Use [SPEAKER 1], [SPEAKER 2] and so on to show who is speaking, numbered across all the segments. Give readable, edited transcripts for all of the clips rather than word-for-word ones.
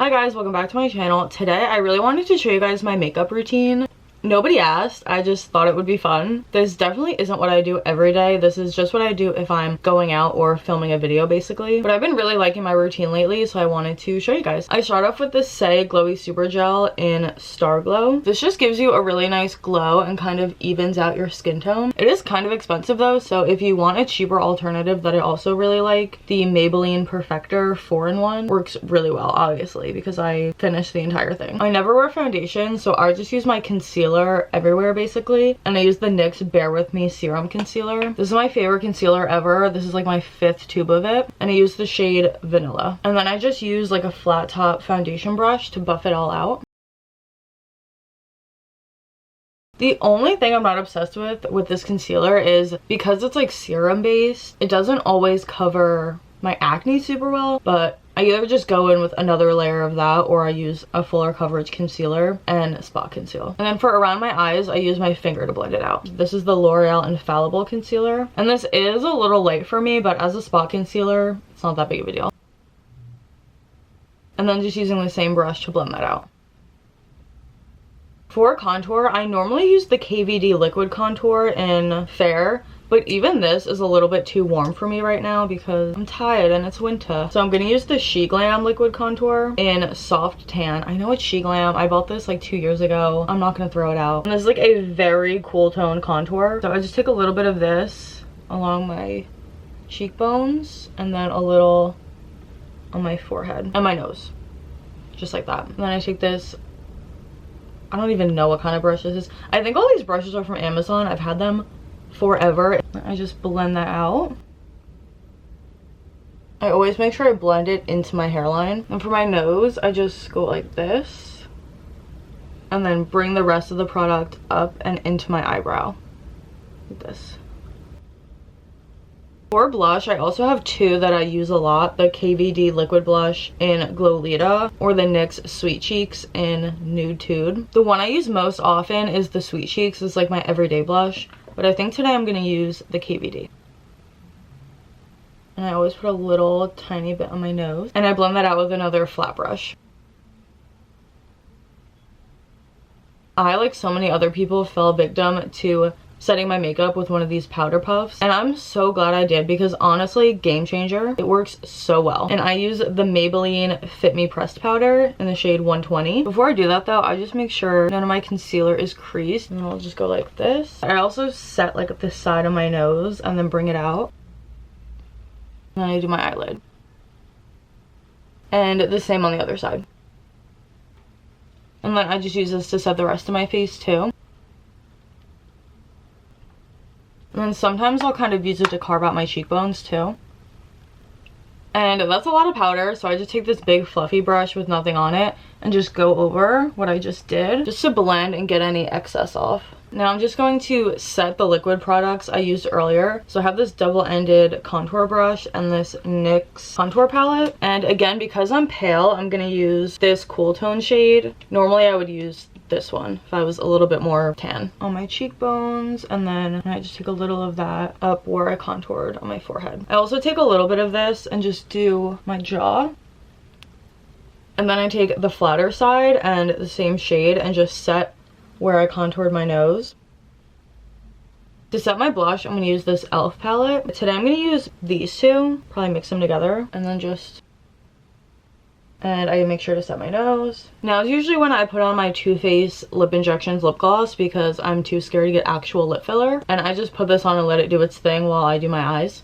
[SPEAKER 1] Hi guys, welcome back to my channel. Today I really wanted to show you guys my makeup routine. Nobody asked, I just thought it would be fun. This definitely isn't what I do every day. This is just what I do if I'm going out or filming a video basically. But I've been really liking my routine lately, so I wanted to show you guys. I start off with this Saie Glowy Super Gel in Starglow. This just gives you a really nice glow and kind of evens out your skin tone. It is kind of expensive though, so if you want a cheaper alternative that I also really like, the Maybelline Perfector 4-in-1 works really well, obviously, because I finished the entire thing. I never wear foundation, so I just use my concealer everywhere basically, and I use the NYX Bare With Me Serum Concealer. This is my favorite concealer ever. This is like my 5th tube of it, and I use the shade Vanilla. And then I just use like a flat top foundation brush to buff it all out. The only thing I'm not obsessed with this concealer is because it's like serum based, it doesn't always cover my acne super well, but I either just go in with another layer of that or I use a fuller coverage concealer and spot conceal. And then for around my eyes, I use my finger to blend it out. This is the L'Oreal Infallible concealer. And this is a little light for me, but as a spot concealer, it's not that big of a deal. And then just using the same brush to blend that out. For contour, I normally use the KVD liquid contour in Fair, but even this is a little bit too warm for me right now because I'm tired and it's winter. So I'm gonna use the sheglam liquid contour in Soft Tan. I know it's sheglam. I bought this like 2 years ago. I'm not gonna throw it out. And this is like a very cool tone contour. So I just take a little bit of this along my cheekbones and then a little on my forehead and my nose. Just like that. And then I take this, I don't even know what kind of brush this is. I think all these brushes are from Amazon. I've had them forever. I just blend that out. I always make sure I blend it into my hairline. And for my nose, I just go like this and then bring the rest of the product up and into my eyebrow like this. For blush, I also have two that I use a lot. The KVD liquid blush in Glowlita or the NYX Sweet Cheeks in Nude Tude. The one I use most often is the Sweet Cheeks. It's like my everyday blush. But I think today I'm going to use the KVD. And I always put a little tiny bit on my nose. And I blend that out with another flat brush. I, like so many other people, fell victim to setting my makeup with one of these powder puffs, and I'm so glad I did because honestly, game changer. It works so well. And I use the Maybelline Fit Me pressed powder in the shade 120. Before I do that though, I just make sure none of my concealer is creased, and I'll just go like this. I also set like the side of my nose and then bring it out, and then I do my eyelid, and the same on the other side. And then I just use this to set the rest of my face too. And then sometimes I'll kind of use it to carve out my cheekbones too. And that's a lot of powder, so I just take this big fluffy brush with nothing on it and just go over what I just did, just to blend and get any excess off. Now I'm just going to set the liquid products I used earlier. So I have this double-ended contour brush and this NYX contour palette. And again, because I'm pale, I'm going to use this cool tone shade. Normally I would use this one if I was a little bit more tan on my cheekbones, and then I just take a little of that up where I contoured on my forehead. I also take a little bit of this and just do my jaw, and then I take the flatter side and the same shade and just set where I contoured my nose. To set my blush, I'm going to use this e.l.f. palette. Today I'm going to use these two, probably mix them together, and then just, and I make sure to set my nose. Now is usually when I put on my Too Faced Lip Injections lip gloss because I'm too scared to get actual lip filler, and I just put this on and let it do its thing while I do my eyes.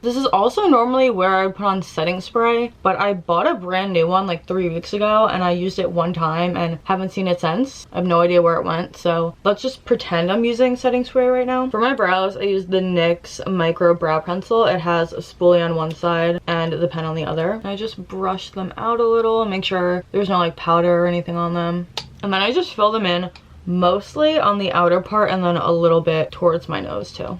[SPEAKER 1] This is also normally where I put on setting spray, but I bought a brand new one like 3 weeks ago and I used it one time and haven't seen it since. I have no idea where it went, so let's just pretend I'm using setting spray right now. For my brows, I use the NYX Micro Brow Pencil. It has a spoolie on one side and the pen on the other. I just brush them out a little and make sure there's no like powder or anything on them. And then I just fill them in mostly on the outer part and then a little bit towards my nose too.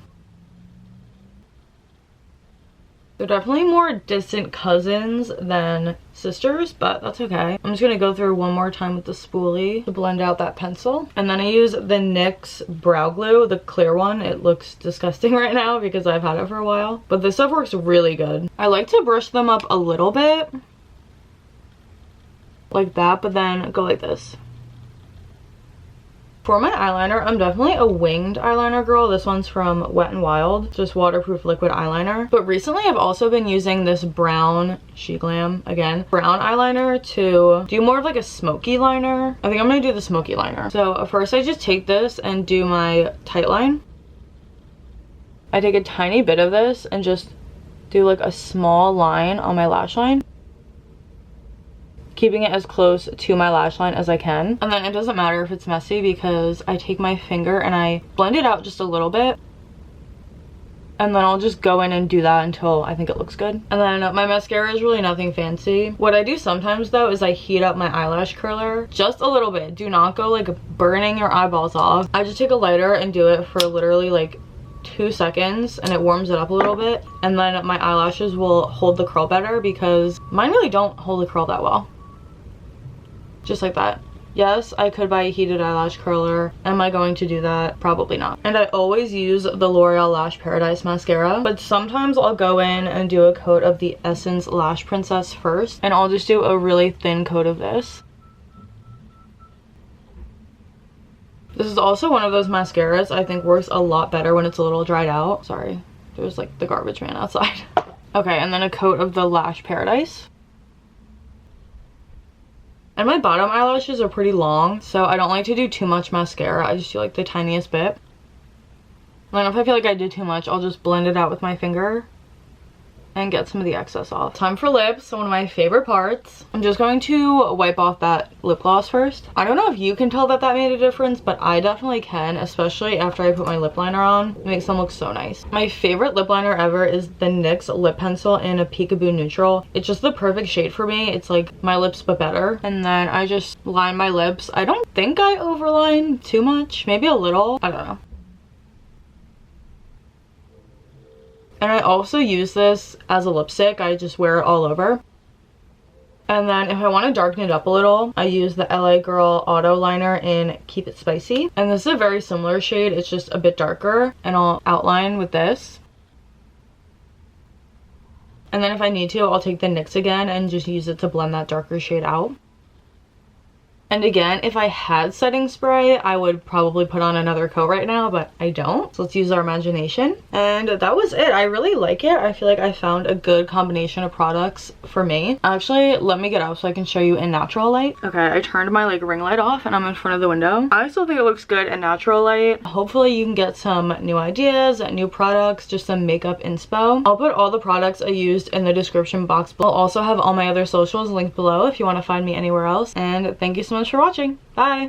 [SPEAKER 1] They're definitely more distant cousins than sisters, but that's okay. I'm just gonna go through one more time with the spoolie to blend out that pencil. And then I use the NYX brow glue, the clear one. It looks disgusting right now because I've had it for a while, but this stuff works really good. I like to brush them up a little bit like that, but then go like this. For my eyeliner, I'm definitely a winged eyeliner girl. This one's from Wet n Wild, just waterproof liquid eyeliner. But recently I've also been using this brown sheglam, again, brown eyeliner to do more of like a smoky liner. I think I'm gonna do the smoky liner. So first I just take this and do my tight line. I take a tiny bit of this and just do like a small line on my lash line, keeping it as close to my lash line as I can. And then it doesn't matter if it's messy because I take my finger and I blend it out just a little bit. And then I'll just go in and do that until I think it looks good. And then my mascara is really nothing fancy. What I do sometimes though is I heat up my eyelash curler just a little bit. Do not go like burning your eyeballs off. I just take a lighter and do it for literally like 2 seconds and it warms it up a little bit. And then my eyelashes will hold the curl better because mine really don't hold the curl that well. Just like that. Yes, I could buy a heated eyelash curler. Am I going to do that? Probably not. And I always use the L'Oreal Lash Paradise mascara, but sometimes I'll go in and do a coat of the Essence Lash Princess first, and I'll just do a really thin coat of this. This is also one of those mascaras I think works a lot better when it's a little dried out. Sorry, there's like the garbage man outside. Okay, and then a coat of the Lash Paradise. And my bottom eyelashes are pretty long, so I don't like to do too much mascara. I just do like the tiniest bit. And then if I feel like I did too much, I'll just blend it out with my finger and get some of the excess off. Time for lips, one of my favorite parts. I'm just going to wipe off that lip gloss first. I don't know if you can tell that that made a difference, but I definitely can, especially after I put my lip liner on. It makes them look so nice. My favorite lip liner ever is the NYX lip pencil in a Peekaboo Neutral. It's just the perfect shade for me. It's like my lips but better. And then I just line my lips. I don't think I overline too much, maybe a little, I don't know. And I also use this as a lipstick. I just wear it all over. And then if I want to darken it up a little, I use the LA Girl Auto Liner in Keep It Spicy. And this is a very similar shade. It's just a bit darker. And I'll outline with this. And then if I need to, I'll take the NYX again and just use it to blend that darker shade out. And again, if I had setting spray, I would probably put on another coat right now, but I don't. So let's use our imagination. And that was it. I really like it. I feel like I found a good combination of products for me. Actually, let me get out so I can show you in natural light. Okay, I turned my like ring light off and I'm in front of the window. I still think it looks good in natural light. Hopefully you can get some new ideas, new products, just some makeup inspo. I'll put all the products I used in the description box. I'll also have all my other socials linked below if you want to find me anywhere else. And thank you so much for watching. Bye!